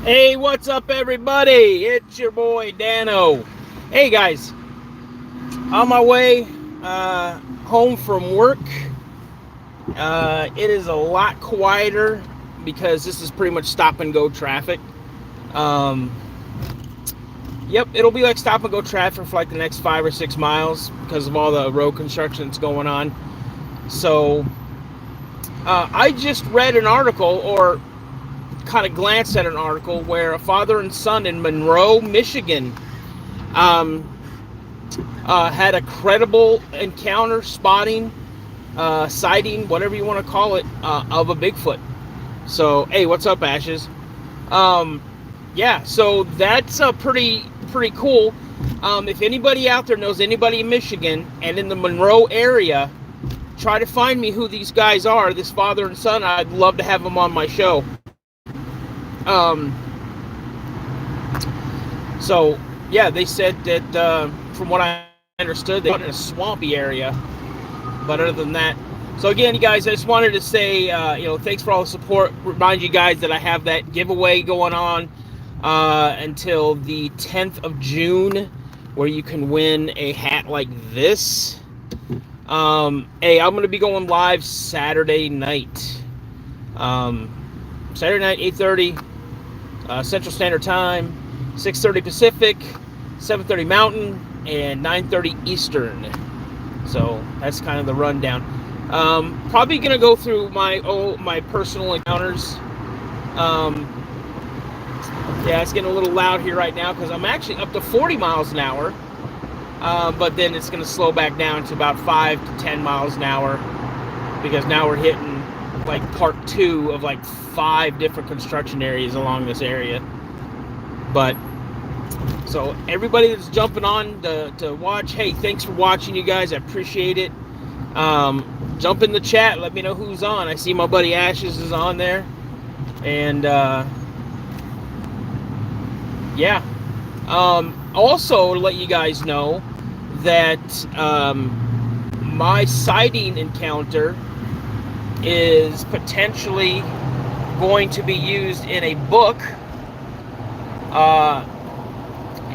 Hey, what's up, everybody? It's your boy Dano. Hey, guys, on my way home from work. It is a lot quieter because this is pretty much stop and go traffic. Um, yep, it'll be like stop and go traffic for like the next 5 or 6 miles because of all the road construction that's going on. So, I just read an article, or kind of glanced at an article, where a father and son in Monroe, Michigan, had a credible encounter, sighting, whatever you want to call it, of a Bigfoot. So, hey, what's up, Ashes? Yeah, so that's pretty cool. If anybody out there knows anybody in Michigan and in the Monroe area, try to find me who these guys are, this father and son. I'd love to have them on my show. So, yeah, they said that, from what I understood, they're in a swampy area. But other than that, so again, you guys, I just wanted to say, thanks for all the support. Remind you guys that I have that giveaway going on until the 10th of June, where you can win a hat like this. Hey, I'm going to be going live Saturday night. Saturday night, 8:30 Central Standard Time, 6:30 Pacific, 7:30 Mountain, and 9:30 Eastern. So that's kind of the rundown. Probably gonna go through my personal encounters. Yeah, it's getting a little loud here right now because I'm actually up to 40 miles an hour. But then it's gonna slow back down to about 5 to 10 miles an hour because now we're hitting like part 2 of like 5 different construction areas along this area. But so everybody that's jumping on to watch, hey, thanks for watching, you guys. I appreciate it. Jump in the chat, let me know who's on. I see my buddy Ashes is on there. And yeah. Also to let you guys know that my sighting encounter is potentially going to be used in a book,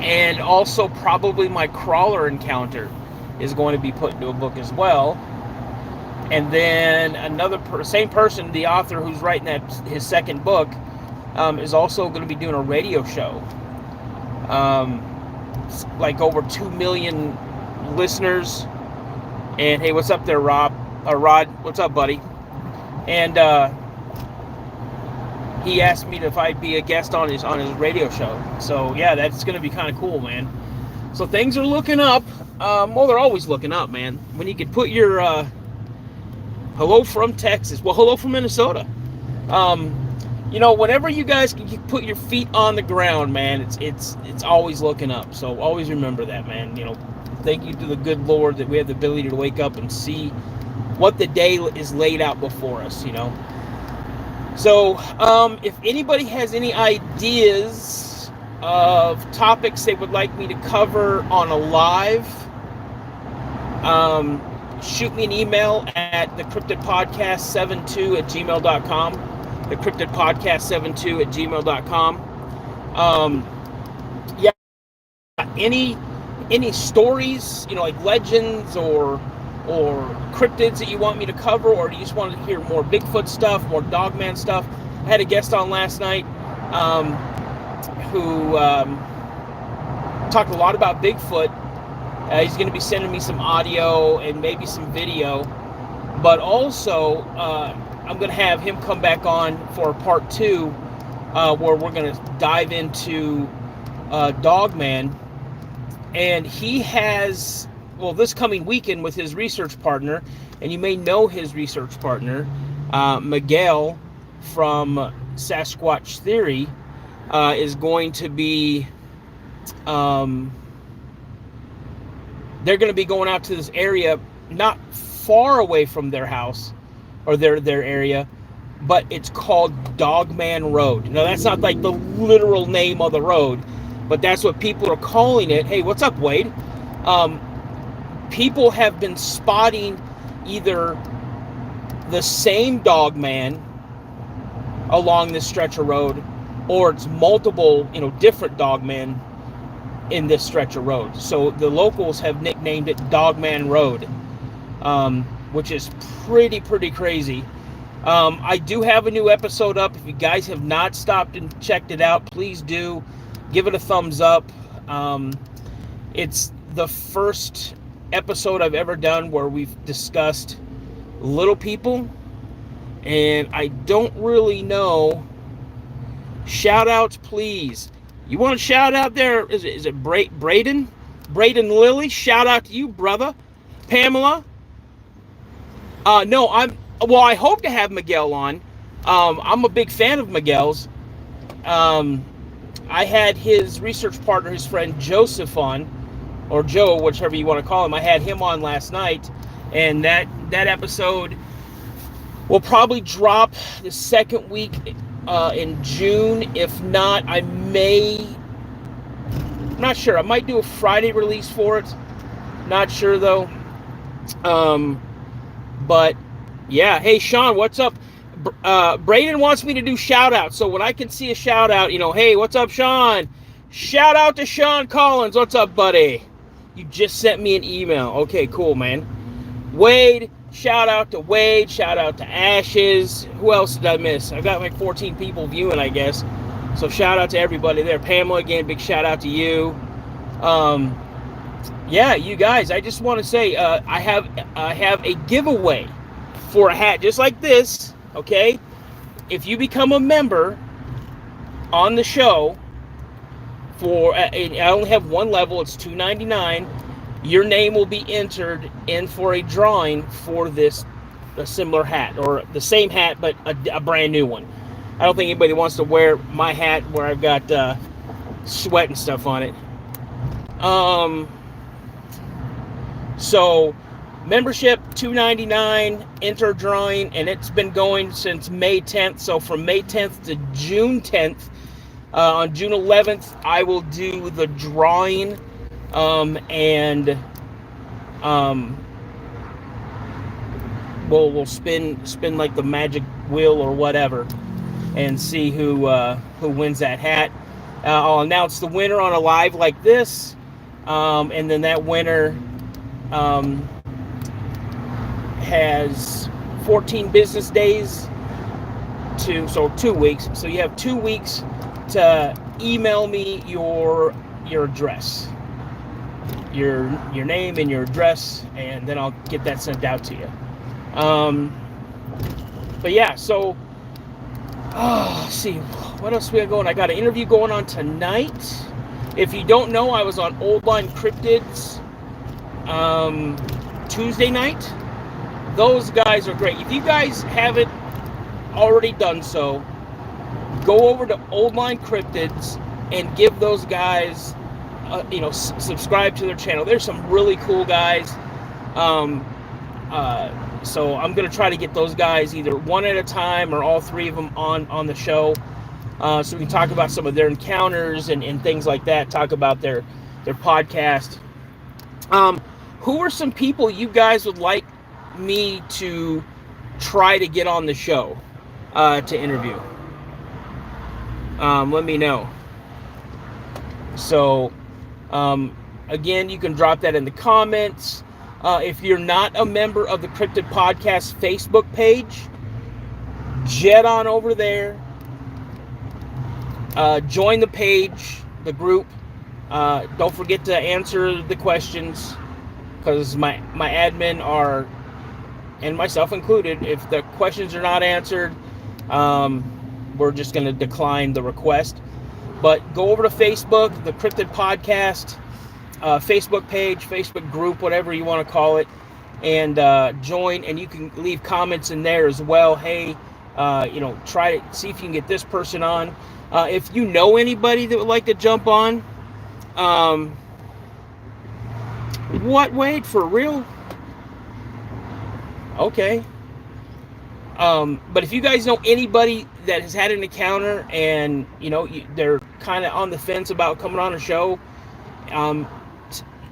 and also probably my crawler encounter is going to be put into a book as well. And then same person, the author who's writing his second book, is also going to be doing a radio show. Like over 2 million listeners. And hey, what's up there, Rod? What's up, buddy? And he asked me if I'd be a guest on his radio show. So yeah, that's gonna be kind of cool, man. So things are looking up. Well, they're always looking up, man. When you can put your hello from Texas, well, hello from Minnesota. Whenever you guys can put your feet on the ground, man, it's always looking up. So always remember that, man. Thank you to the good Lord that we have the ability to wake up and see what the day is laid out before us, So, if anybody has any ideas of topics they would like me to cover on a live, shoot me an email at the Cryptid Podcast 72@gmail.com. The Cryptid Podcast 72@gmail.com. Yeah, any stories, like legends or cryptids that you want me to cover, or do you just want to hear more Bigfoot stuff, more Dogman stuff? I had a guest on last night who talked a lot about Bigfoot. He's going to be sending me some audio and maybe some video, but also I'm going to have him come back on for part 2 where we're going to dive into Dogman. And he has, this coming weekend with his research partner, and you may know his research partner, Miguel from Sasquatch Theory, is going to be, they're going to be going out to this area not far away from their house or their area, but it's called Dogman Road. Now, that's not like the literal name of the road, but that's what people are calling it. Hey, what's up, Wade? People have been spotting either the same Dogman along this stretch of road, or it's multiple, different dogmen in this stretch of road. So the locals have nicknamed it Dogman Road, which is pretty crazy. I do have a new episode up. If you guys have not stopped and checked it out, please do give it a thumbs up. It's the first episode I've ever done where we've discussed little people, and I don't really know. Shout outs, please. You want a shout out there? Is it Braden Lilly? Shout out to you, brother. Pamela. No, I hope to have Miguel on. I'm a big fan of Miguel's. I had his research partner, his friend Joseph on, or Joe, whichever you want to call him. I had him on last night, and that episode will probably drop the second week in June. If not, I'm not sure. I might do a Friday release for it. Not sure though. But yeah, hey Sean, what's up? Braden wants me to do shout outs. So when I can see a shout out, hey, what's up, Sean? Shout out to Sean Collins. What's up, buddy? You just sent me an email. Okay, cool, man. Wade, shout out to Wade. Shout out to Ashes. Who else did I miss? I got like 14 people viewing, I guess. So shout out to everybody there. Pamela, again, big shout out to you. Yeah, you guys, I just want to say I have a giveaway for a hat just like this, okay? If you become a member on the show for, I only have one level, it's $2.99, your name will be entered in for a drawing for a similar hat, or the same hat, but a brand new one. I don't think anybody wants to wear my hat where I've got sweat and stuff on it. So membership $2.99, enter drawing, and it's been going since May 10th. So from May 10th to June 10th, on June 11th, I will do the drawing, and we'll spin like the magic wheel or whatever, and see who wins that hat. I'll announce the winner on a live like this, and then that winner has 14 business days so 2 weeks. So you have 2 weeks to email me your address, your name and your address, and then I'll get that sent out to you. But yeah, so let's see what else we got going. I got an interview going on tonight. If you don't know, I was on Old Line Cryptids Tuesday night. Those guys are great. If you guys haven't already done so, go over to Old Line Cryptids and give those guys, subscribe to their channel. There's some really cool guys. So I'm going to try to get those guys either one at a time or all three of them on the show, so we can talk about some of their encounters and things like that, talk about their podcast. Who are some people you guys would like me to try to get on the show to interview? Let me know. So again, you can drop that in the comments. If you're not a member of the Cryptid Podcast Facebook page, jet on over there. Join the page, the group. Don't forget to answer the questions, because my admin are, and myself included, if the questions are not answered, we're just going to decline the request. But go over to Facebook, the Cryptid Podcast Facebook page, Facebook group, whatever you want to call it, and join, and you can leave comments in there as well. Hey, try to see if you can get this person on. If you know anybody that would like to jump on, Wade, for real? Okay. But if you guys know anybody that has had an encounter and they're kind of on the fence about coming on a show,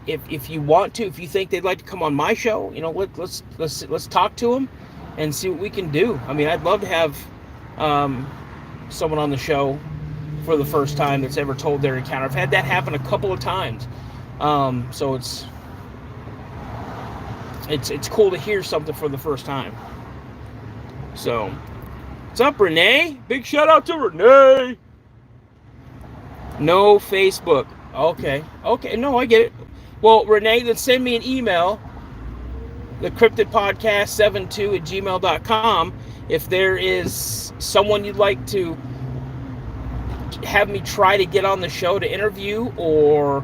if you want to, if you think they'd like to come on my show, let's talk to them and see what we can do. I mean, I'd love to have someone on the show for the first time that's ever told their encounter. I've had that happen a couple of times. So it's cool to hear something for the first time. So, what's up, Renee? Big shout out to Renee. No Facebook. Okay. No, I get it. Well, Renee, then send me an email, the Cryptid Podcast 72@gmail.com, if there is someone you'd like to have me try to get on the show to interview, or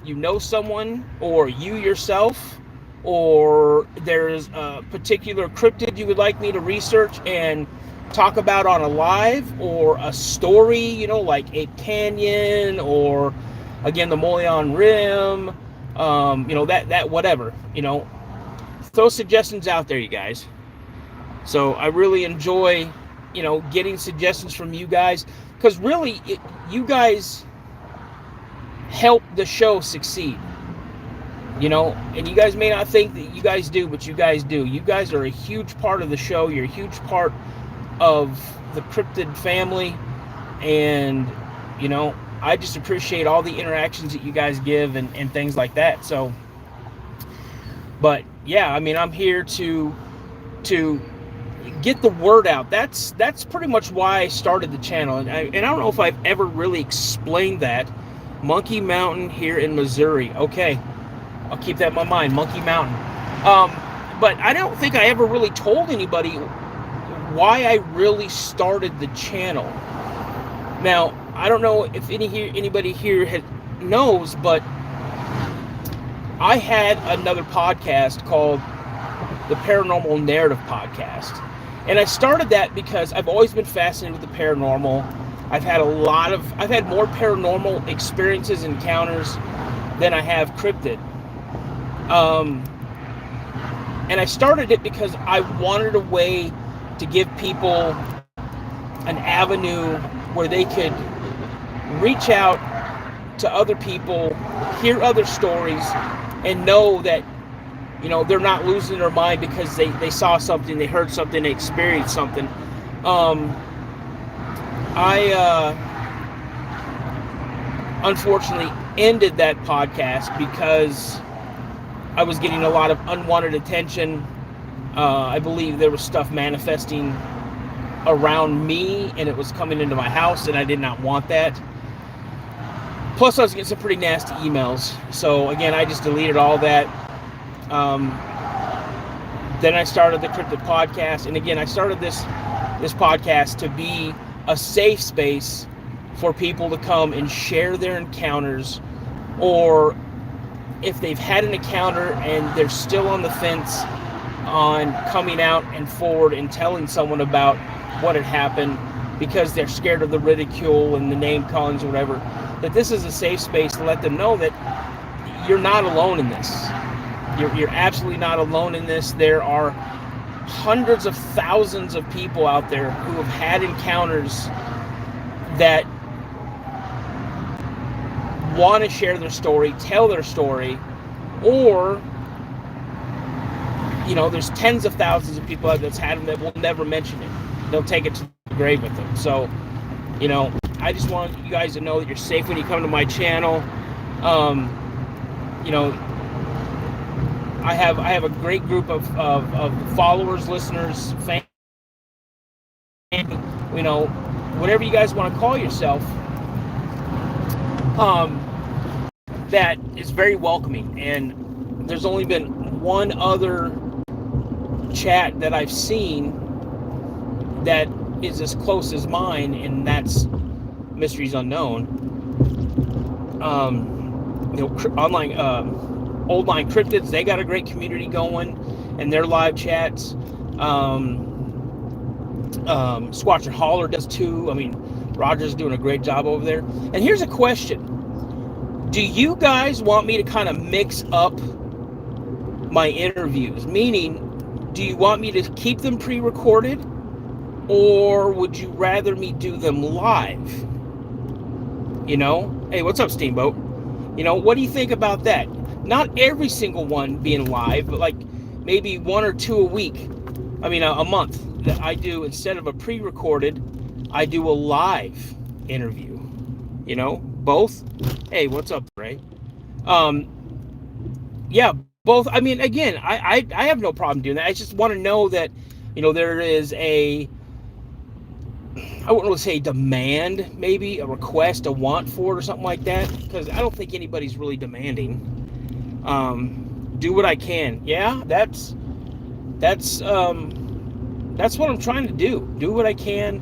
you know someone, or you yourself, or there's a particular cryptid you would like me to research and talk about on a live, or a story, you know, like Ape Canyon, or again the Moleon Rim, you know, that whatever, you know, throw suggestions out there, you guys. So I really enjoy, you know, getting suggestions from you guys, because really you guys help the show succeed, you know. And you guys may not think that you guys do, but you guys do. You guys are a huge part of the show. You're a huge part of the Cryptid family, and you know, I just appreciate all the interactions that you guys give and things like that. So, but yeah, I mean, I'm here to get the word out. That's pretty much why I started the channel, and I don't know if I've ever really explained that. Monkey Mountain here in Missouri. Okay, I'll keep that in my mind, Monkey Mountain. But I don't think I ever really told anybody why I really started the channel. Now, I don't know if anybody here knows, but I had another podcast called the Paranormal Narrative Podcast. And I started that because I've always been fascinated with the paranormal. I've had more paranormal experiences, encounters than I have cryptid. And I started it because I wanted a way to give people an avenue where they could reach out to other people, hear other stories, and know that, you know, they're not losing their mind because they saw something, they heard something, they experienced something. I unfortunately ended that podcast because I was getting a lot of unwanted attention. I believe there was stuff manifesting around me, and it was coming into my house, and I did not want that. Plus, I was getting some pretty nasty emails. So again, I just deleted all that. Then I started the Cryptid Podcast, and again, I started this podcast to be a safe space for people to come and share their encounters, or if they've had an encounter and they're still on the fence on coming out and forward and telling someone about what had happened because they're scared of the ridicule and the name callings or whatever, that this is a safe space to let them know that you're not alone in this. You're absolutely not alone in this. There are hundreds of thousands of people out there who have had encounters that want to share their story, tell their story, or, you know, there's tens of thousands of people that's had them that will never mention it. They'll take it to the grave with them. So, you know, I just want you guys to know that you're safe when you come to my channel. You know, I have a great group of followers, listeners, fans, you know, whatever you guys want to call yourself, that is very welcoming. And there's only been one other chat that I've seen that is as close as mine, and that's Mysteries Unknown. You know, online Old Line Cryptids, they got a great community going, and their live chats. Squatch and Holler does too. I mean, Roger's doing a great job over there. And here's a question: do you guys want me to kind of mix up my interviews? Meaning, do you want me to keep them pre-recorded, or would you rather me do them live? You know, hey, what's up, Steamboat? You know, what do you think about that? Not every single one being live, but like maybe one or two a week. I mean, a month that I do, instead of a pre-recorded, I do a live interview. both. Hey, what's up, Ray? Um, yeah, both. I mean, again, I have no problem doing that. I just want to know that, there is I wouldn't really say demand, maybe a request, a want for it or something like that, because I don't think anybody's really demanding. Do what I can. Yeah, that's what I'm trying to do. Do what I can.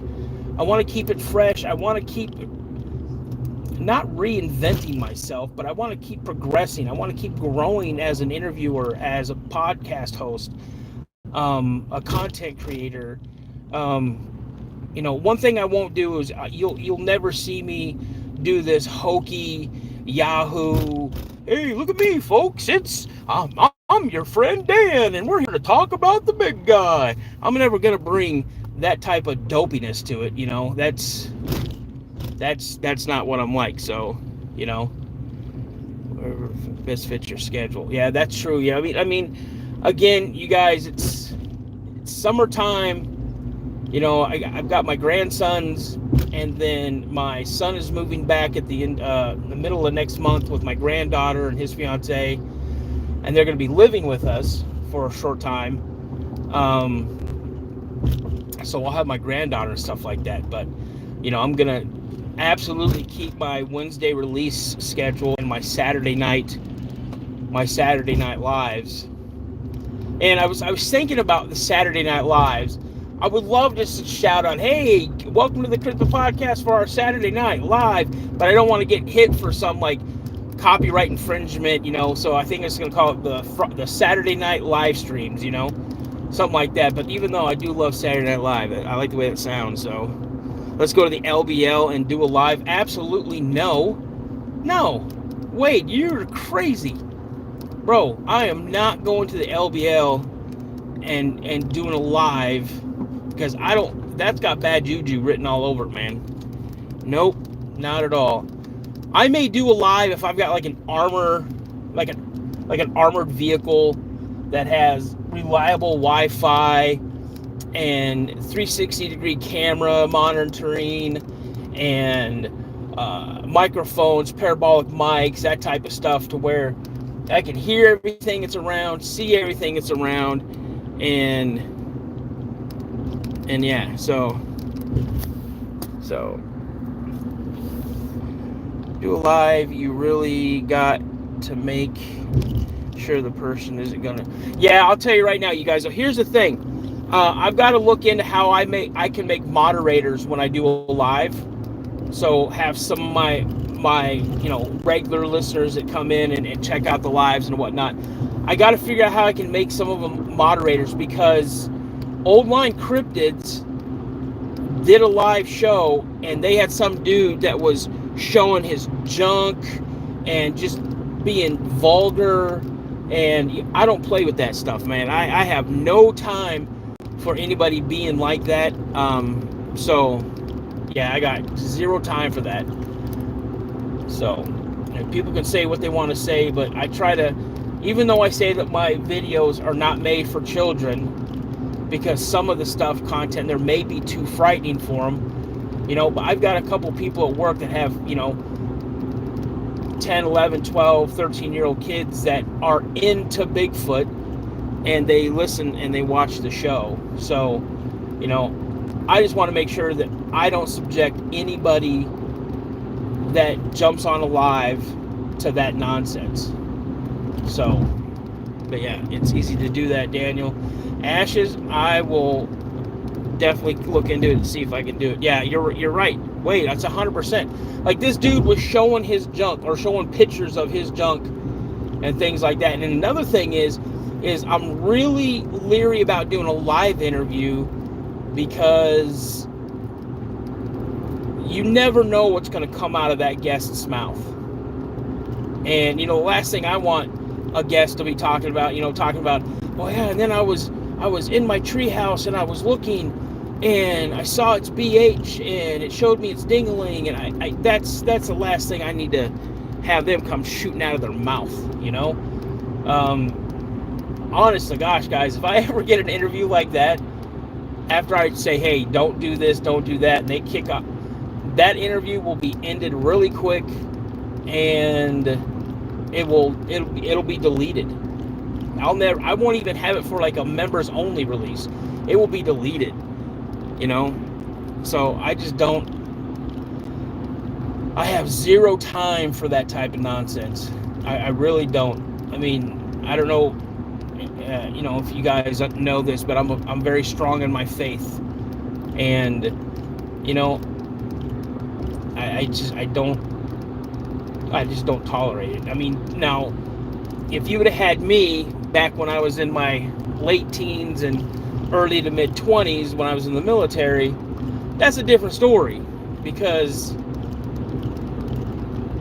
I want to keep it fresh. I want to keep not reinventing myself, but I want to keep progressing. I want to keep growing as an interviewer, as a podcast host, a content creator. One thing I won't do is you'll never see me do this hokey Yahoo. Hey, look at me, folks. I'm your friend Dan, and we're here to talk about the big guy. I'm never gonna bring that type of dopiness to it. That's not what I'm like. So, whatever best fits your schedule. Yeah, that's true. Yeah, I mean, again, you guys, it's summertime. I've got my grandsons, and then my son is moving back at the middle of next month with my granddaughter and his fiance, and they're going to be living with us for a short time. So I'll have my granddaughter and stuff like that. But, I'm going to absolutely keep my Wednesday release schedule and my Saturday night lives. And I was thinking about the Saturday Night Lives. I would love to shout out, hey, welcome to the Cryptid Podcast for our Saturday Night Live, but I don't want to get hit for some, copyright infringement, so I think I'm just going to call it the Saturday Night Live streams, something like that. But even though I do love Saturday Night Live, I like the way it sounds, so let's go to the LBL and do a live. Absolutely no. Wait, you're crazy. Bro, I am not going to the LBL and doing a live, because that's got bad juju written all over it, man. Nope, not at all. I may do a live if I've got an armored vehicle that has reliable Wi-Fi and 360-degree camera monitoring and microphones, parabolic mics, that type of stuff, to where I can hear everything that's around, see everything that's around, and yeah, so do a live. You really got to make sure the person isn't gonna. Yeah, I'll tell you right now, you guys. So here's the thing. I've got to look into how I can make moderators when I do a live. So have some of my regular listeners that come in and check out the lives and whatnot. I got to figure out how I can make some of them moderators, because Old Line Cryptids did a live show, and they had some dude that was showing his junk and just being vulgar, and I don't play with that stuff, man. I have no time for anybody being like that. So yeah, I got zero time for that. So people can say what they want to say, but I try to, even though I say that my videos are not made for children, because some of the content there may be too frightening for them, but I've got a couple people at work that have, 10, 11, 12, 13-year-old kids that are into Bigfoot, and they listen and they watch the show. So, I just want to make sure that I don't subject anybody that jumps on a live to that nonsense. So, but yeah, it's easy to do that, Daniel. Ashes, I will definitely look into it and see if I can do it. Yeah, you're right. Wait, that's 100%. This dude was showing his junk, or showing pictures of his junk and things like that. And another thing is I'm really leery about doing a live interview, because you never know what's going to come out of that guest's mouth. And the last thing I want a guest to be talking about, oh yeah, and then I was in my treehouse and I was looking and I saw its BH and it showed me its ding-a-ling, and I that's the last thing I need to have them come shooting out of their mouth, honest to gosh, guys, if I ever get an interview like that, after I say, hey, don't do this, don't do that, and they kick up, that interview will be ended really quick, and it'll be deleted. I won't even have it for like a members only release. It will be deleted, you know. So I just don't. I have zero time for that type of nonsense. I really don't. I mean, I don't know, if you guys know this, but I'm very strong in my faith, and I just don't tolerate it. I mean, now, if you would have had me back when I was in my late teens and early to mid 20s when I was in the military, that's a different story, because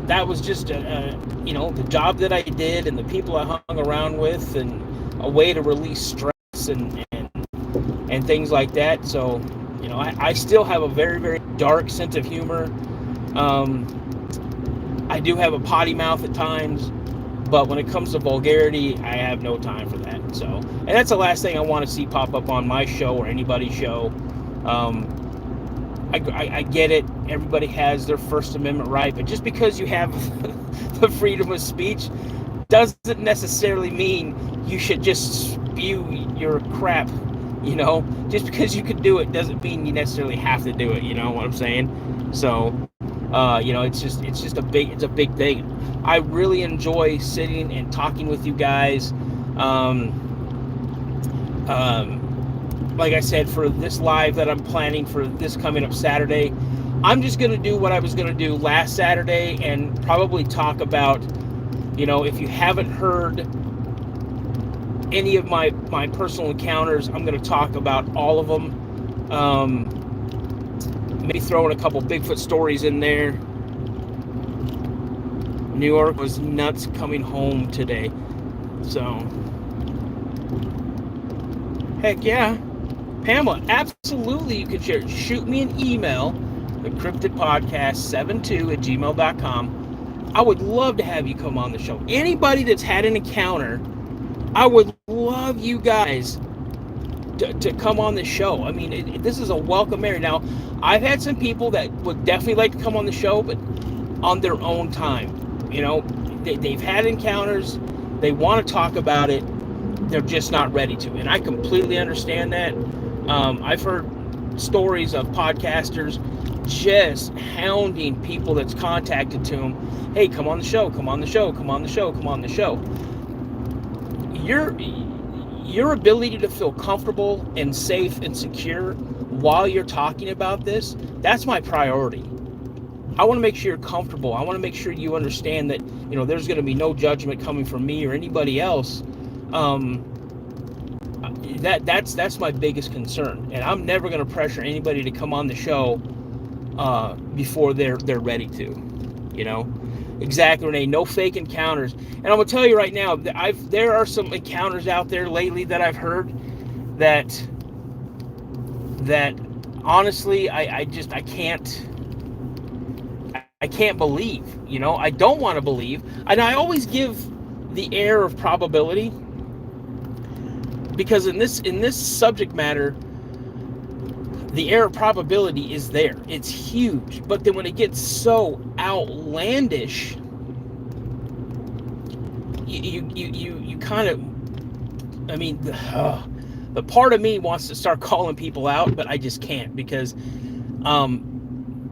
that was just the job that I did and the people I hung around with, and a way to release stress and things like that. So, I still have a very, very dark sense of humor. I do have a potty mouth at times, but when it comes to vulgarity, I have no time for that. So, and that's the last thing I want to see pop up on my show or anybody's show. I get it. Everybody has their First Amendment right, but just because you have the freedom of speech doesn't necessarily mean you should just spew your crap. Just because you can do it doesn't mean you necessarily have to do it. You know what I'm saying? So, it's a big thing. I really enjoy sitting and talking with you guys. Like I said, for this live that I'm planning for this coming up Saturday, I'm just going to do what I was going to do last Saturday and probably talk about, if you haven't heard any of my personal encounters, I'm going to talk about all of them. Maybe throw in a couple Bigfoot stories in there. New York was nuts coming home today. So, heck yeah. Pamela, absolutely you can share it. Shoot me an email, the Cryptid Podcast 72@gmail.com. I would love to have you come on the show. Anybody that's had an encounter, I would love you guys to come on the show. I mean, this is a welcome area. Now, I've had some people that would definitely like to come on the show, but on their own time. They've had encounters. They want to talk about it. They're just not ready to. And I completely understand that. I've heard stories of podcasters just hounding people that's contacted to them. Hey, come on the show, come on the show, come on the show, come on the show. Your ability to feel comfortable and safe and secure while you're talking about this, that's my priority. I want to make sure you're comfortable. I want to make sure you understand that, there's going to be no judgment coming from me or anybody else. That's my biggest concern, and I'm never going to pressure anybody to come on the show before they're ready to. Exactly, Renee. No fake encounters. And I'm gonna tell you right now, there are some encounters out there lately that I've heard that honestly I can't believe. I don't want to believe, and I always give the air of probability, because in this subject matter, the air of probability is there. It's huge. But then when it gets so outlandish, you kind of, the part of me wants to start calling people out, but I just can't, because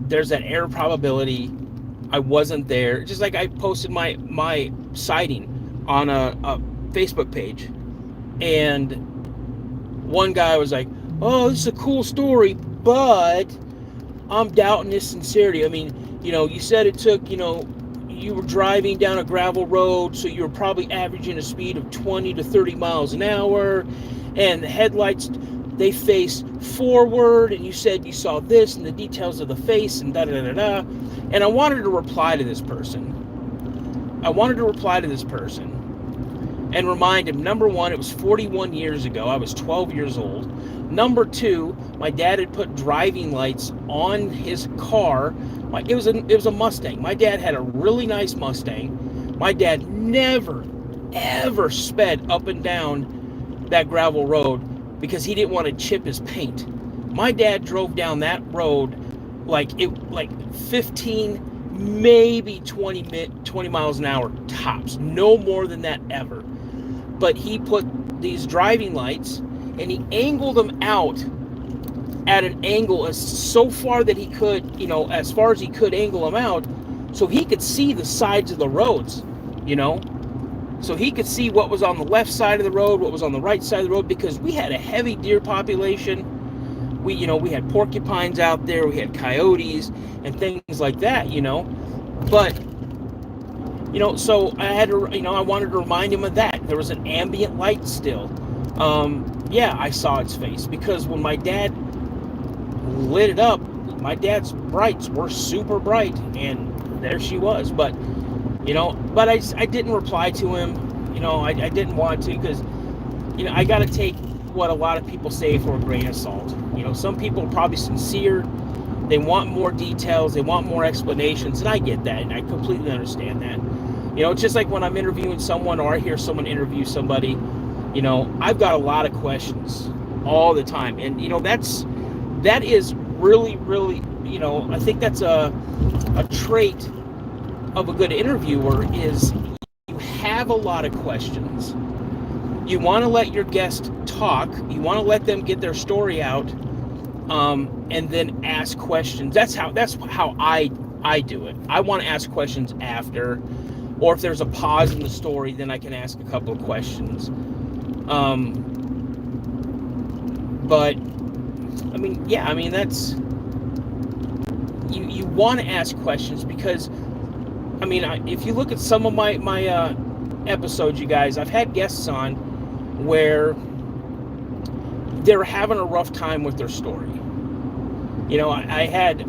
there's that air of probability. I wasn't there. Just like I posted my sighting on a Facebook page, and one guy was like, oh, this is a cool story, but I'm doubting his sincerity. I mean, you said it took, you were driving down a gravel road, so you were probably averaging a speed of 20 to 30 miles an hour, and the headlights, they face forward, and you said you saw this and the details of the face and da-da-da-da-da. And I wanted to reply to this person. And remind him, number one, it was 41 years ago. I was 12 years old. Number two, my dad had put driving lights on his car. It was a Mustang. My dad had a really nice Mustang. My dad never, ever sped up and down that gravel road because he didn't want to chip his paint. My dad drove down that road like 15, maybe 20 miles an hour tops, no more than that ever. But he put these driving lights and he angled them out at an angle as so far that he could, as far as he could angle them out, so he could see the sides of the roads, so he could see what was on the left side of the road, what was on the right side of the road, because we had a heavy deer population. We had porcupines out there, we had coyotes and things like that, but so I had to, I wanted to remind him of that. There was an ambient light still. I saw its face, because when my dad lit it up, my dad's brights were super bright, and there she was. But but I didn't reply to him. I didn't want to, because I got to take what a lot of people say for a grain of salt. Some people are probably sincere, they want more details, they want more explanations, and I get that, and I completely understand that. It's just like when I'm interviewing someone, or I hear someone interview somebody, I've got a lot of questions all the time, and that is really, really, I think that's a trait of a good interviewer, is you have a lot of questions. You want to let your guest talk, you want to let them get their story out, and then ask questions. That's how I do it. I want to ask questions after, or if there's a pause in the story, then I can ask a couple of questions. But that's, you want to ask questions, because if you look at some of my episodes, you guys, I've had guests on where they're having a rough time with their story. I had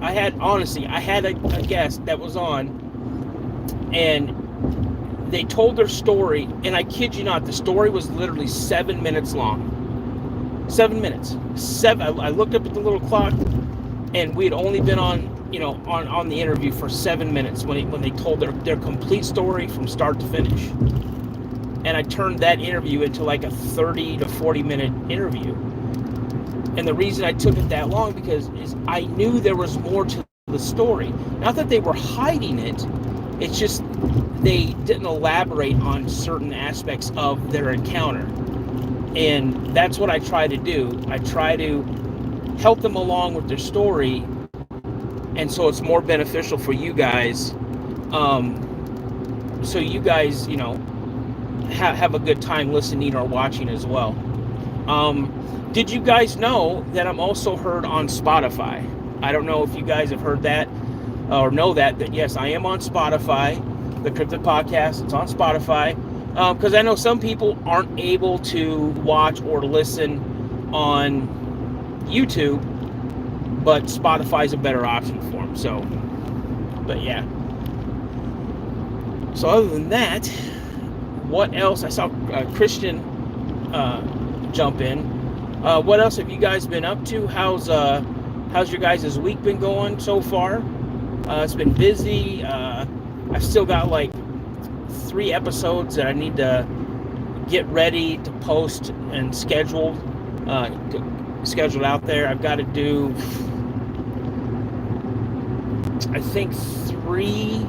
a guest that was on, and they told their story, and I kid you not, the story was literally 7 minutes long. 7 minutes. I looked up at the little clock, and we had only been on the interview for 7 minutes when they told their complete story from start to finish. And I turned that interview into like a 30 to 40 minute interview. And the reason I took it that long, because I knew there was more to the story. Not that they were hiding it, it's just they didn't elaborate on certain aspects of their encounter. And that's what I try to do. I try to help them along with their story, and so it's more beneficial for you guys. So you guys, have a good time listening or watching as well. Did you guys know that I'm also heard on Spotify? I don't know if you guys have heard that or know that yes, I am on Spotify. The Cryptid Podcast, it's on Spotify. Because I know some people aren't able to watch or listen on YouTube, but Spotify's a better option for them. So, but yeah. So other than that, what else? I saw Christian jump in. What else have you guys been up to? How's your guys' week been going so far? It's been busy. I've still got like 3 episodes that I need to get ready to post and scheduled out there. I've got to do, I think, 3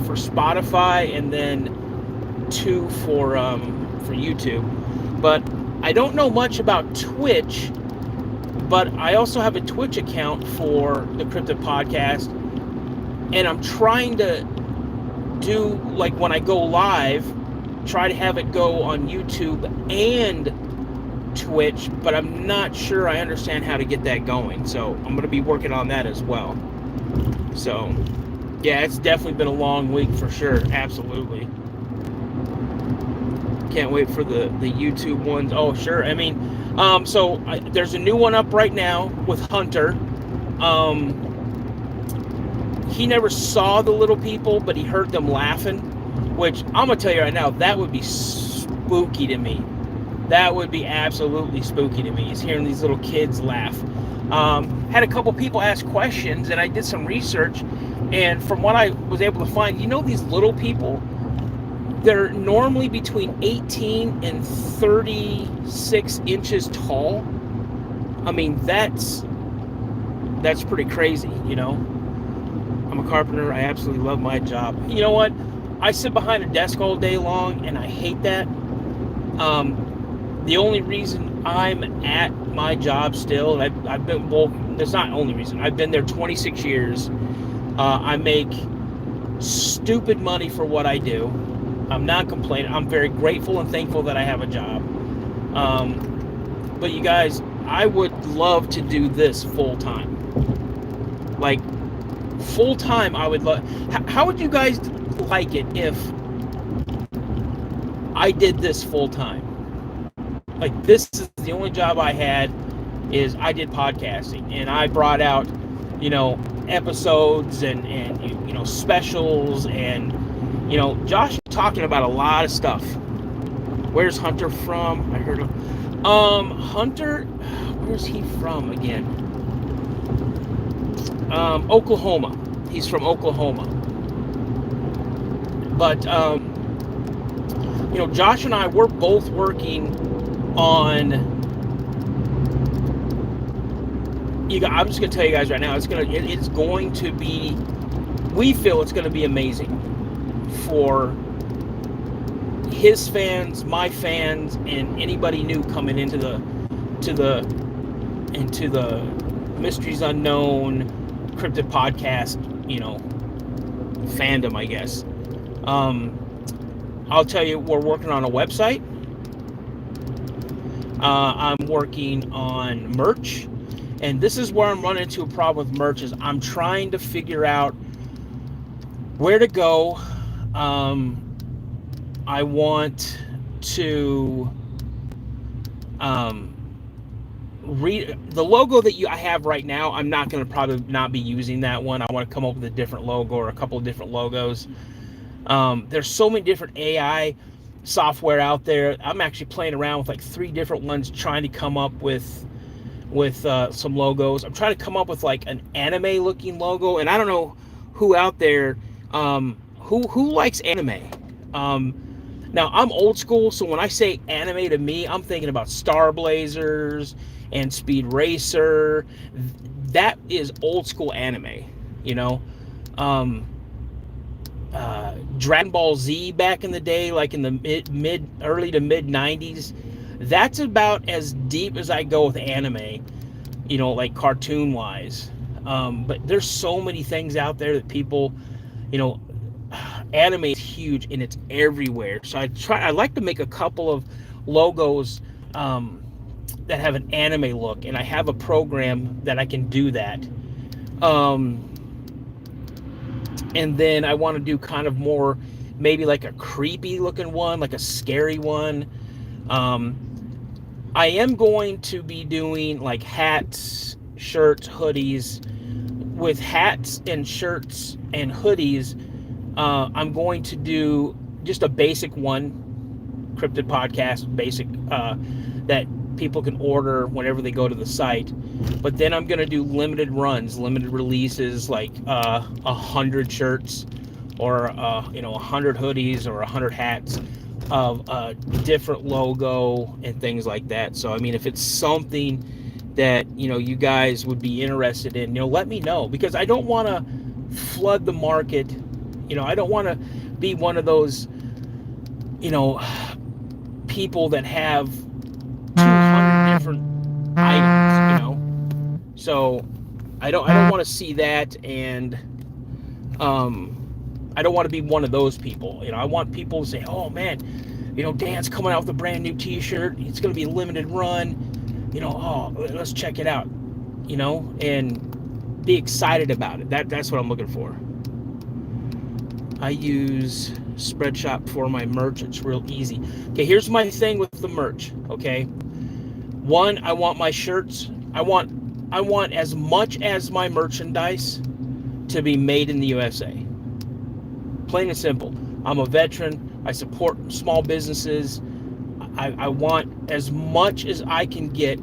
for Spotify and then 2 for YouTube. But I don't know much about Twitch, but I also have a Twitch account for the Cryptid Podcast, and I'm trying to do, like, when I go live, try to have it go on YouTube and Twitch, but I'm not sure I understand how to get that going, so I'm going to be working on that as well. So yeah, it's definitely been a long week for sure. Absolutely. Can't wait for the YouTube ones. Oh, sure. There's a new one up right now with Hunter. He never saw the little people, but he heard them laughing, which I'm going to tell you right now, that would be spooky to me. That would be absolutely spooky to me, is hearing these little kids laugh. Had a couple people ask questions, and I did some research, and from what I was able to find, these little people, they're normally between 18 and 36 inches tall. I mean, that's that's pretty crazy, you know. I'm a carpenter. I absolutely love my job. You know what? I sit behind a desk all day long, and I hate that. The only reason I'm at my job still, and I've been, well, that's not the only reason. I've been there 26 years. I make stupid money for what I do. I'm not complaining. I'm very grateful and thankful that I have a job. But you guys, I would love to do this full time. Like, full time, I would love. How would you guys like it if I did this full time? Like, this is the only job I had, is I did podcasting, and I brought out, you know, episodes and you know, specials, and, you know, Josh talking about a lot of stuff. Where's Hunter from? I heard him. Hunter, where's he from again? Oklahoma. He's from Oklahoma. But, you know, Josh and I, we're both working on, I'm just going to tell you guys right now, it's going to be, we feel it's going to be amazing for his fans, my fans, and anybody new coming into the Mysteries Unknown Cryptid Podcast, you know, fandom, I guess. I'll tell you, we're working on a website. I'm working on merch, and this is where I'm running into a problem with merch, is I'm trying to figure out where to go. I want to read the logo that I have right now. I'm not going to probably not be using that one. I want to come up with a different logo, or a couple of different logos. There's so many different AI software out there. I'm actually playing around with like 3 different ones, trying to come up with some logos. I'm trying to come up with like an anime looking logo, and I don't know who out there who likes anime. Now, I'm old school, so when I say anime, to me, I'm thinking about Star Blazers and Speed Racer. That is old school anime, you know. Dragon Ball Z back in the day, like in the early to mid 90s. That's about as deep as I go with anime, you know, like cartoon wise. But there's so many things out there that people, you know, anime is huge and it's everywhere. So I like to make a couple of logos that have an anime look, and I have a program that I can do that. And then I want to do kind of more, maybe like a creepy looking one, like a scary one. I am going to be doing like hats, shirts, hoodies. With hats and shirts and hoodies, I'm going to do just a basic one, Cryptid Podcast, basic, that people can order whenever they go to the site. But then I'm going to do limited runs, limited releases, like 100 shirts, or 100 hoodies, or 100 hats of a different logo and things like that. So I mean, if it's something that, you know, you guys would be interested in, you know, let me know, because I don't want to flood the market. You know, I don't want to be one of those, you know, people that have 200 different items, you know. So I don't want to see that, and I don't want to be one of those people. You know, I want people to say, "Oh man, you know, Dan's coming out with a brand new T-shirt. It's going to be a limited run. You know, oh, let's check it out." You know, and be excited about it. That's what I'm looking for. I use Spreadshop for my merch. It's real easy. Okay, here's my thing with the merch. Okay, one, I want my shirts. I want as much as my merchandise to be made in the USA. Plain and simple. I'm a veteran. I support small businesses. I want as much as I can get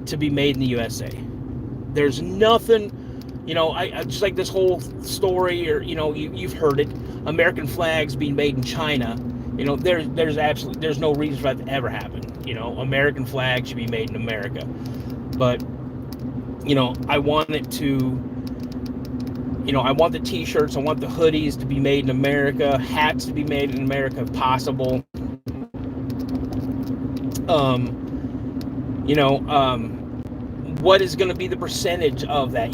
to be made in the USA. There's nothing, you know, I just like this whole story, or, you know, you've heard it, American flags being made in China. You know, there's no reason for that to ever happen. You know, American flag should be made in America. But I want it to, I want the t-shirts, I want the hoodies to be made in America, hats to be made in America if possible. What is going to be the percentage of that?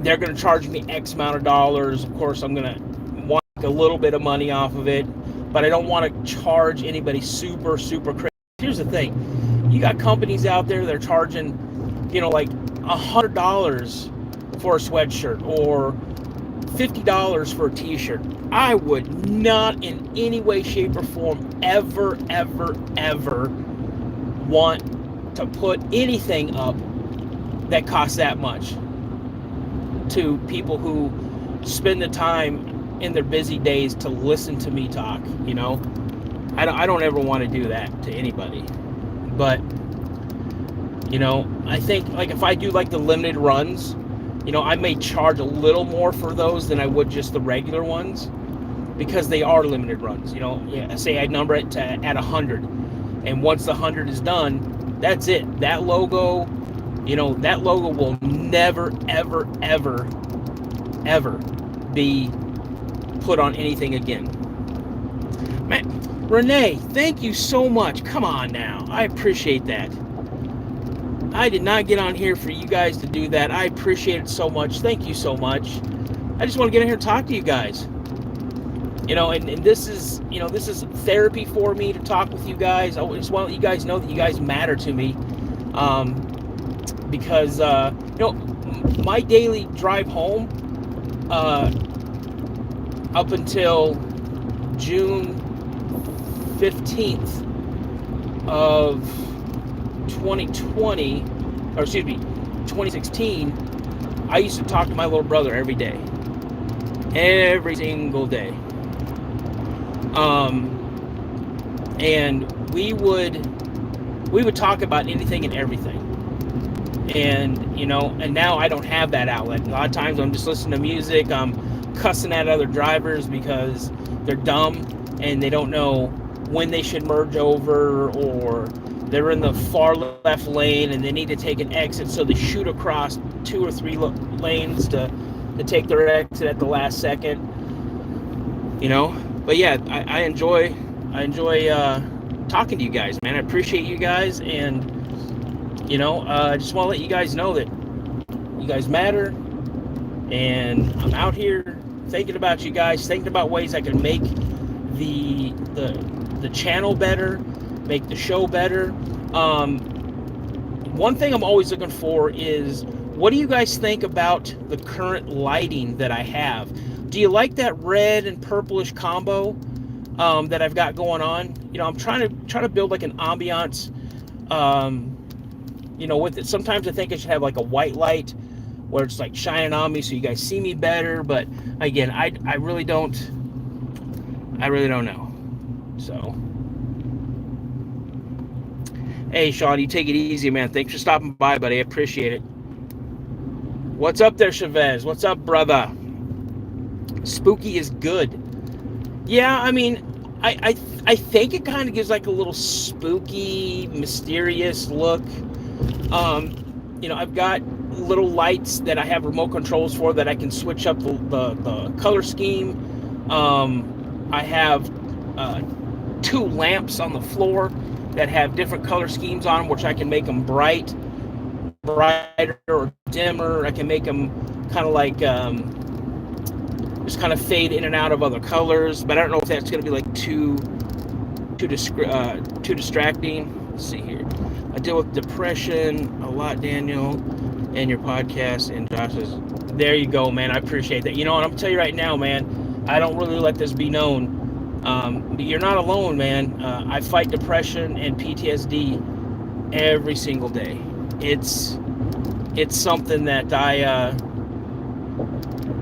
They're going to charge me X amount of dollars. Of course, I'm going to want a little bit of money off of it, but I don't want to charge anybody super, super crazy. Here's the thing. You got companies out there that are charging, like $100 for a sweatshirt or $50 for a t-shirt. I would not in any way, shape, or form ever want to put anything up that costs that much to people who spend the time in their busy days to listen to me talk. I don't ever want to do that to anybody. But I think if I do the limited runs, I may charge a little more for those than I would just the regular ones, because they are limited runs. Say I number it at 100, and once the 100 is done, that's it. That logo, that logo will never, ever be put on anything again. Man, Renee, thank you so much. Come on now. I appreciate that. I did not get on here for you guys to do that. I appreciate it so much. Thank you so much. I just want to get in here and talk to you guys. And this is, this is therapy for me to talk with you guys. I just want to let you guys know that you guys matter to me. Because, my daily drive home, up until June 15th of 2016, I used to talk to my little brother every day. Every single day. And we would talk about anything and everything. And, and now I don't have that outlet. A lot of times I'm just listening to music. I'm cussing at other drivers because they're dumb and they don't know when they should merge over, or they're in the far left lane and they need to take an exit, so they shoot across 2 or 3 lanes to take their exit at the last second. But yeah, I enjoy talking to you guys, man. I appreciate you guys, and I just want to let you guys know that you guys matter, and I'm out here thinking about you guys, thinking about ways I can make the channel better, make the show better. One thing I'm always looking for is, what do you guys think about the current lighting that I have? Do you like that red and purplish combo that I've got going on? I'm trying to build an ambiance, with it. Sometimes I think I should have a white light where it's shining on me so you guys see me better. But again, I really don't know. So, hey, Sean, you take it easy, man. Thanks for stopping by, buddy. I appreciate it. What's up there, Chavez? What's up, brother? Spooky is good. Yeah, I mean, I think it kind of gives a little spooky, mysterious look. I've got little lights that I have remote controls for that I can switch up the color scheme. I have 2 lamps on the floor that have different color schemes on them, which I can make them brighter or dimmer. I can make them kind of just kind of fade in and out of other colors, but I don't know if that's going to be too distracting. Let's see here. I deal with depression a lot, Daniel, and your podcast and Josh's. There you go, man. I appreciate that. And I'm gonna tell you right now, man, I don't really let this be known. You're not alone, man. I fight depression and PTSD every single day. It's something that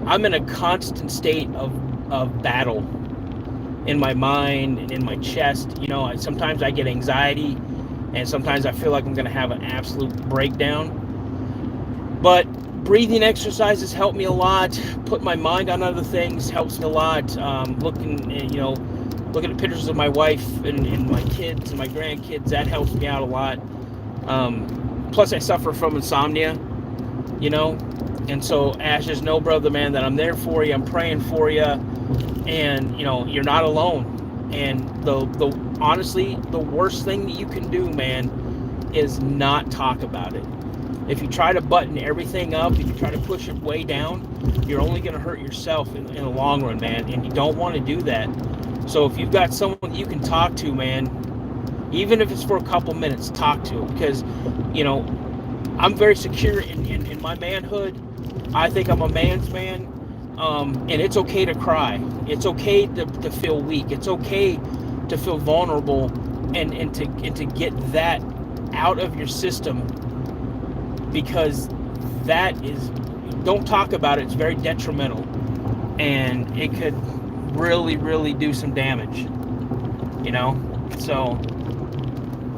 I'm in a constant state of battle in my mind and in my chest. Sometimes I get anxiety, and sometimes I feel like I'm going to have an absolute breakdown. But breathing exercises help me a lot. Put my mind on other things helps me a lot. Looking at pictures of my wife and my kids and my grandkids, that helps me out a lot. Plus, I suffer from insomnia, you know. And so, Ash, just know, brother, man, that I'm there for you. I'm praying for you, and you know, you're not alone. And the honestly, the worst thing that you can do, man, is not talk about it. If you try to button everything up, if you try to push it way down, you're only going to hurt yourself in the long run, man. And you don't want to do that. So if you've got someone you can talk to, man, even if it's for a couple minutes, talk to them. Because, you know, I'm very secure in my manhood. I think I'm a man's man. And it's okay to cry. It's okay to feel weak. It's okay to feel vulnerable and to get that out of your system, because that is, don't talk about it. It's very detrimental, and it could really, really do some damage, you know. So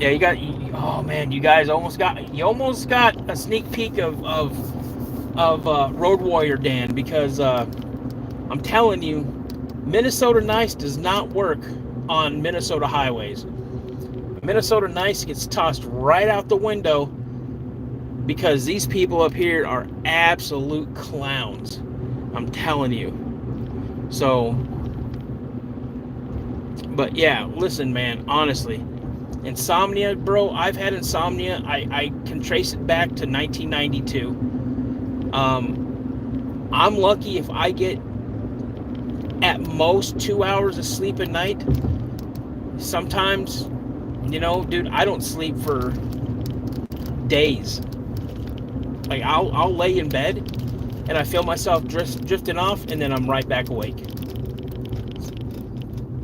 yeah, oh man, you guys almost got a sneak peek of Road Warrior Dan, because I'm telling you, Minnesota Nice does not work on Minnesota highways. Minnesota Nice gets tossed right out the window because these people up here are absolute clowns. I'm telling you. So, but yeah, listen, man, honestly, insomnia, bro, I've had insomnia. I can trace it back to 1992. I'm lucky if I get at most 2 hours of sleep a night. Sometimes, you know, dude, I don't sleep for days. Like, I'll lay in bed and I feel myself drifting off, and then I'm right back awake.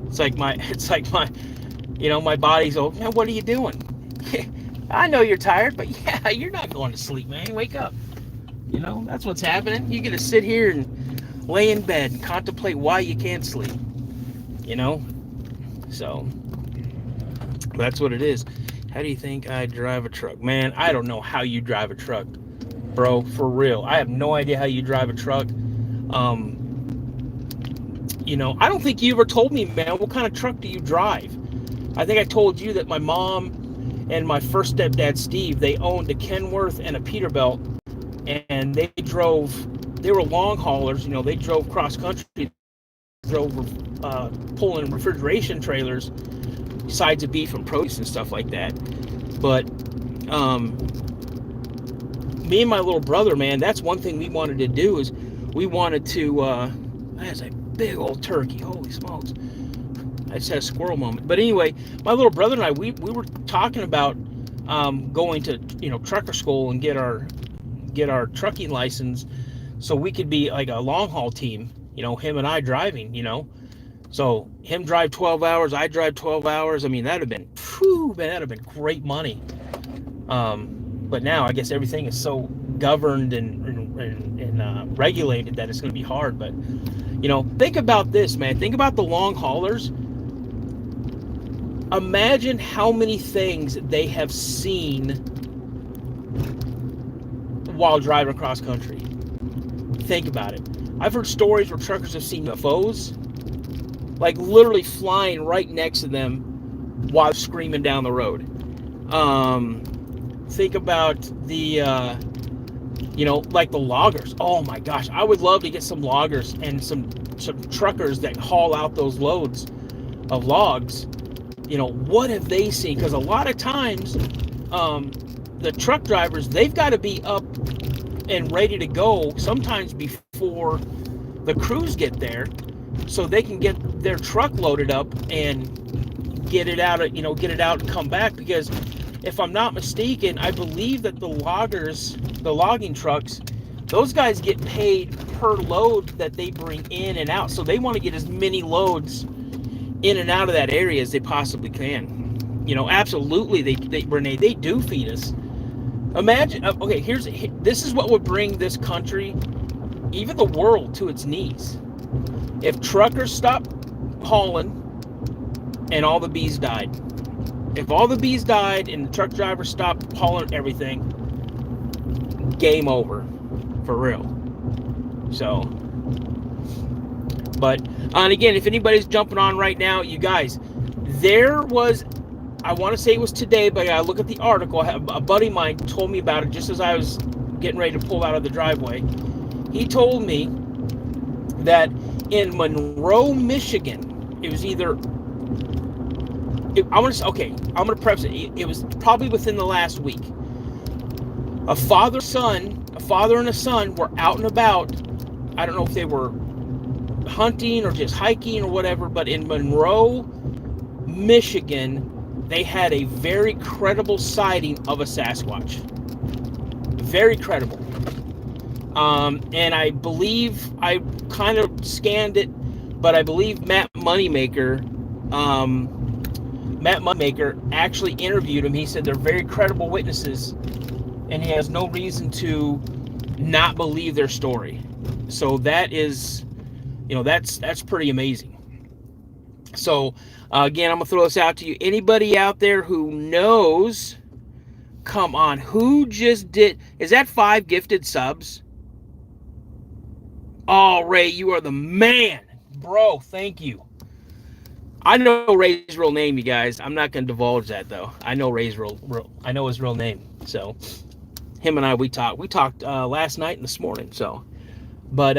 It's like my, you know, my body's, oh, man, what are you doing? I know you're tired, but yeah, you're not going to sleep, man. Wake up. You know, that's what's happening. You get to sit here and lay in bed and contemplate why you can't sleep, you know. So that's what it is. How do you think I drive a truck? Man, I don't know how you drive a truck, bro, for real. I have no idea how you drive a truck. You know, I don't think you ever told me, man, what kind of truck do you drive? I think I told you that my mom and my first stepdad, Steve, they owned a Kenworth and a Peterbilt, and they were long haulers, you know. They drove cross country, drove pulling refrigeration trailers, sides of beef and produce and stuff like that. But me and my little brother, man, that's one thing we wanted to do, is we wanted to that's a big old turkey, holy smokes. I just had a squirrel moment. But anyway, my little brother and I, we were talking about going to, you know, trucker school and get our trucking license, so we could be like a long haul team, you know, him and I driving, you know. So him drive 12 hours, I drive 12 hours. I mean, that'd have been great money. But now I guess everything is so governed and regulated that it's going to be hard. But, you know, think about this, man. Think about the long haulers. Imagine how many things they have seen while driving across country. Think about it. I've heard stories where truckers have seen UFOs, like literally flying right next to them while screaming down the road. Think about the, you know, like the loggers. Oh my gosh, I would love to get some loggers and some truckers that haul out those loads of logs. You know, what have they seen? Because a lot of times, the truck drivers, they've got to be up and ready to go sometimes before the crews get there, so they can get their truck loaded up and get it out and come back. Because if I'm not mistaken, I believe that the logging trucks, those guys get paid per load that they bring in and out. So they want to get as many loads in and out of that area as they possibly can. You know, absolutely, Renee, they do feed us. Imagine, okay, this is what would bring this country, even the world, to its knees. If truckers stopped hauling and all the bees died. If all the bees died and the truck drivers stopped hauling everything, game over, for real. So, but, and again, if anybody's jumping on right now, you guys, there was, I want to say it was today, but I look at the article. A buddy of mine told me about it just as I was getting ready to pull out of the driveway. He told me that in Monroe, Michigan, it was either... I'm going to preface it. It was probably within the last week. A father and a son were out and about. I don't know if they were hunting or just hiking or whatever, but in Monroe, Michigan, they had a very credible sighting of a Sasquatch. Very credible. And I believe, I kind of scanned it, but I believe Matt Moneymaker actually interviewed him. He said they're very credible witnesses, and he has no reason to not believe their story. So that is, that's pretty amazing. So again, I'm gonna throw this out to you. Anybody out there who knows, come on, who just did? Is that 5 gifted subs? Oh, Ray, you are the man, bro. Thank you. I know Ray's real name, you guys. I'm not gonna divulge that though. I know Ray's real. I know his real name. So him and I, we talked last night and this morning. So, but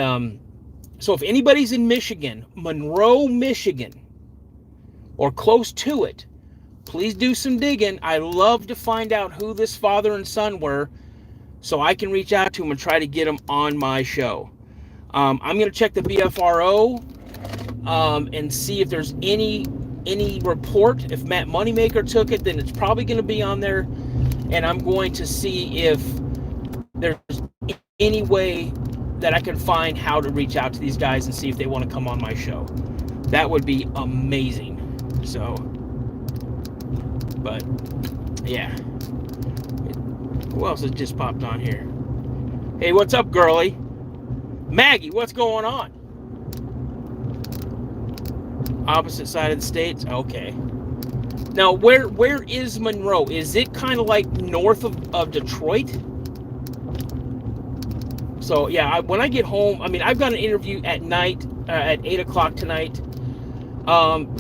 so if anybody's in Michigan, Monroe, Michigan, or close to it, please do some digging. I love to find out who this father and son were, so I can reach out to them and try to get them on my show. I'm gonna check the BFRO and see if there's any report. If Matt Moneymaker took it, then it's probably going to be on there, and I'm going to see if there's any way that I can find how to reach out to these guys and see if they want to come on my show. That would be amazing. So, but yeah, who else has just popped on here? Hey, what's up, girly? Maggie, what's going on? Opposite side of the states. Okay. Now, where is Monroe? Is it kind of like north of Detroit? So yeah, when I get home, I mean, I've got an interview at night at 8 o'clock tonight.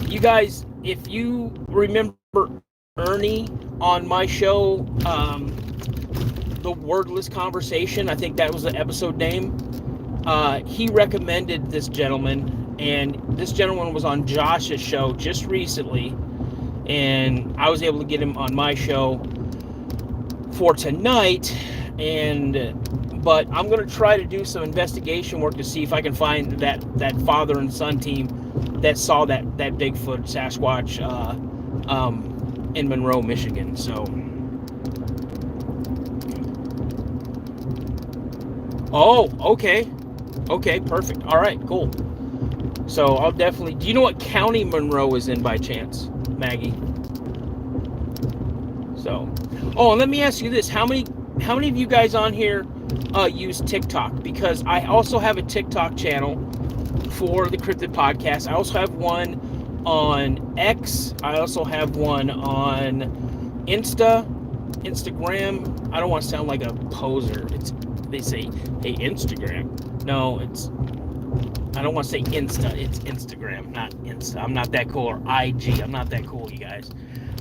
You guys, if you remember Ernie on my show, The Wordless Conversation, I think that was the episode name. He recommended this gentleman, and this gentleman was on Josh's show just recently, and I was able to get him on my show for tonight. But I'm going to try to do some investigation work to see if I can find that father and son team that saw that Bigfoot Sasquatch in Monroe, Michigan. So, oh, okay. Okay, perfect. All right, cool. So I'll definitely... Do you know what county Monroe is in by chance, Maggie? So, oh, and let me ask you this: how many of you guys on here use TikTok? Because I also have a TikTok channel for the Cryptid Podcast. I also have one on X. I also have one on Instagram. I don't want to sound like a poser. They say, hey, Instagram. No, I don't want to say Insta. It's Instagram, not Insta. I'm not that cool. Or IG. I'm not that cool, you guys.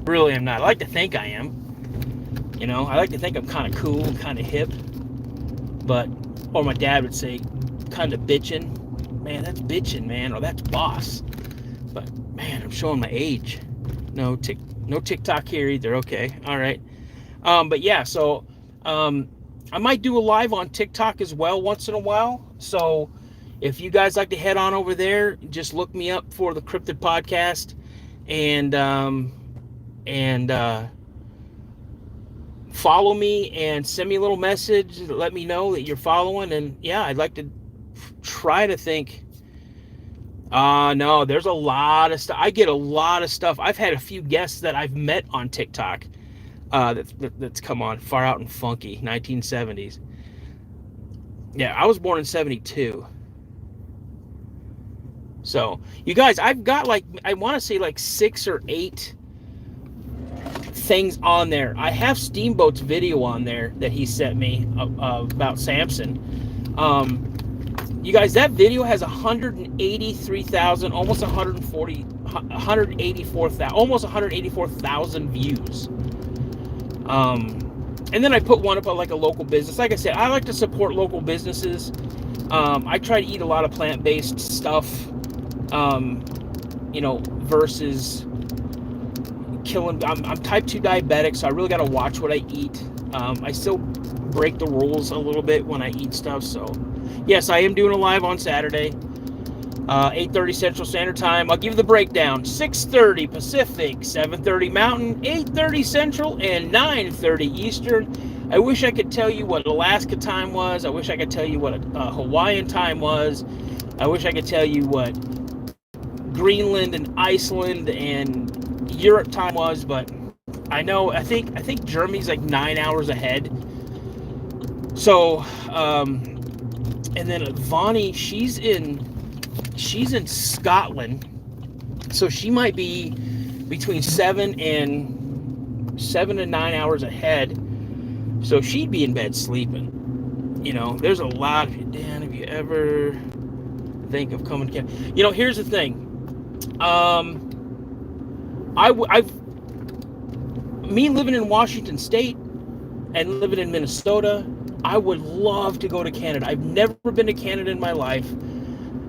Really, I'm not. I like to think I am. You know, I like to think I'm kind of cool, kind of hip. But, or my dad would say, kind of bitching. Man, that's bitching, man. Or that's boss. But, man, I'm showing my age. No TikTok here either. Okay. All right. But yeah, so I might do a live on TikTok as well once in a while. So if you guys like to head on over there, just look me up for the Cryptid Podcast and follow me and send me a little message. Let me know that you're following. And yeah, I'd like to try to think. No, there's a lot of stuff. I get a lot of stuff. I've had a few guests that I've met on TikTok that's come on Far Out and Funky, 1970s. Yeah, I was born in 72. So, you guys, I've got I want to say 6 or 8 things on there. I have Steamboat's video on there that he sent me about Samson. You guys, that video has 183,000, almost 140, 184,000, almost 184,000 views. And then I put one up on like a local business. Like I said, I like to support local businesses. I try to eat a lot of plant-based stuff, versus killing. I'm type 2 diabetic, so I really got to watch what I eat. I still break the rules a little bit when I eat stuff. So, yes, I am doing a live on Saturday, 8:30 Central Standard Time. I'll give you the breakdown: 6:30 Pacific, 7:30 Mountain, 8:30 Central, and 9:30 Eastern. I wish I could tell you what Alaska time was. I wish I could tell you what Hawaiian time was. I wish I could tell you what Greenland and Iceland and Europe time was, but I think Germany's like 9 hours ahead. So, and then Vonnie, she's in Scotland, so she might be between 7 and 9 hours ahead. So she'd be in bed sleeping. There's a lot of you. Dan, have you ever think of coming to Canada? Here's the thing. Me living in Washington State and living in Minnesota, I would love to go to Canada. I've never been to Canada in my life.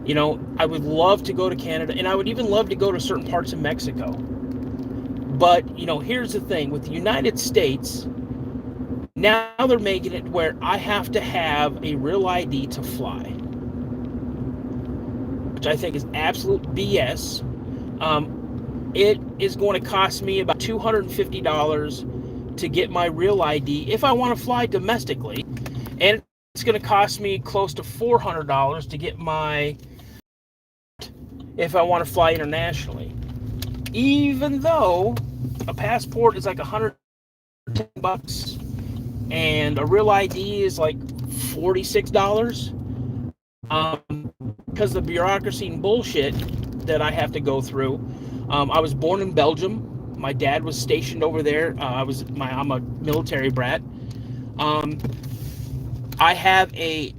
I would love to go to Canada, and I would even love to go to certain parts of Mexico. But, here's the thing. With the United States, now they're making it where I have to have a real ID to fly, which I think is absolute BS. It is going to cost me about $250 to get my real ID if I want to fly domestically, and it's going to cost me close to $400 to get if I want to fly internationally. Even though a passport is like $110 and a real ID is like $46, because the bureaucracy and bullshit that I have to go through. I was born in Belgium. My dad was stationed over there. I'm a military brat. I have a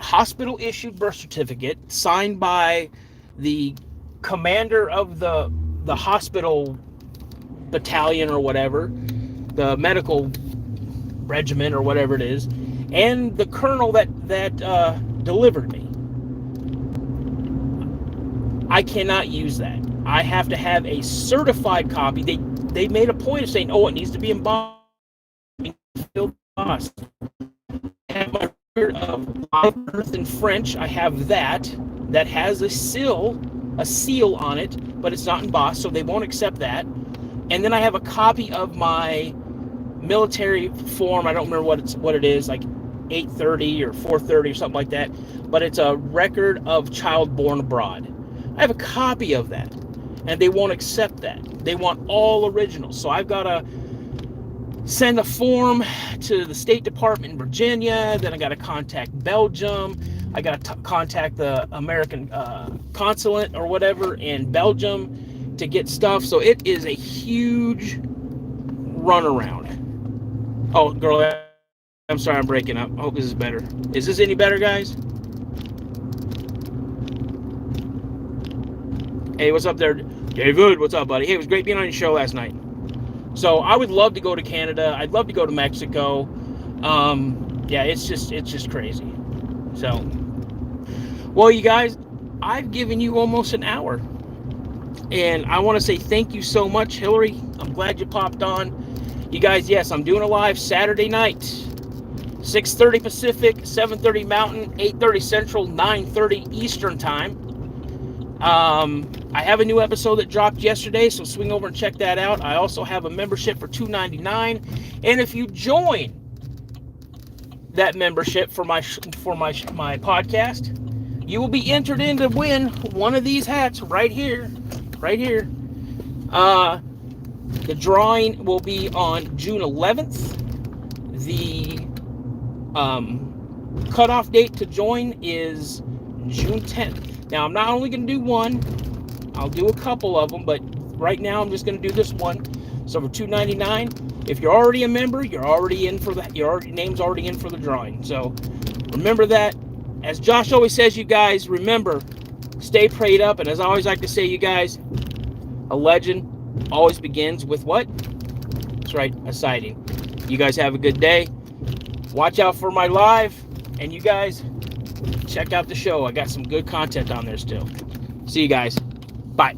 hospital issued birth certificate signed by the commander of the hospital battalion or whatever, the medical regiment or whatever it is, and the colonel that delivered me. I cannot use that. I have to have a certified copy. They made a point of saying, it needs to be embossed. I have my record of live birth in French. I have that has a seal on it, but it's not embossed, so they won't accept that. And then I have a copy of my military form. I don't remember what it is, like 830 or 430 or something like that, but it's a record of child born abroad. I have a copy of that, and they won't accept that. They want all originals. So I've got to send a form to the State Department in Virginia. Then I got to contact Belgium. I got to contact the American consulate or whatever in Belgium to get stuff. So it is a huge runaround. Oh, girl, I'm sorry I'm breaking up. I hope this is better. Is this any better, guys? Hey, what's up there? David, what's up, buddy? Hey, it was great being on your show last night. So I would love to go to Canada. I'd love to go to Mexico. It's just crazy. So, well, you guys, I've given you almost an hour. And I want to say thank you so much, Hillary. I'm glad you popped on. You guys, yes, I'm doing a live Saturday night. 6:30 Pacific, 7:30 Mountain, 8:30 Central, 9:30 Eastern Time. I have a new episode that dropped yesterday, so swing over and check that out. I also have a membership for $2.99, and if you join that membership for my podcast, you will be entered in to win one of these hats right here. The drawing will be on June 11th. The cutoff date to join is June 10th. Now, I'm not only going to do one, I'll do a couple of them, but right now I'm just going to do this one. So for $2.99, if you're already a member, your name's already in for the drawing. So remember that. As Josh always says, you guys, remember, stay prayed up. And as I always like to say, you guys, A legend always begins with what? That's right, a sighting. You guys have a good day. Watch out for my live. And you guys, check out the show. I got some good content on there still. See you guys. Bye.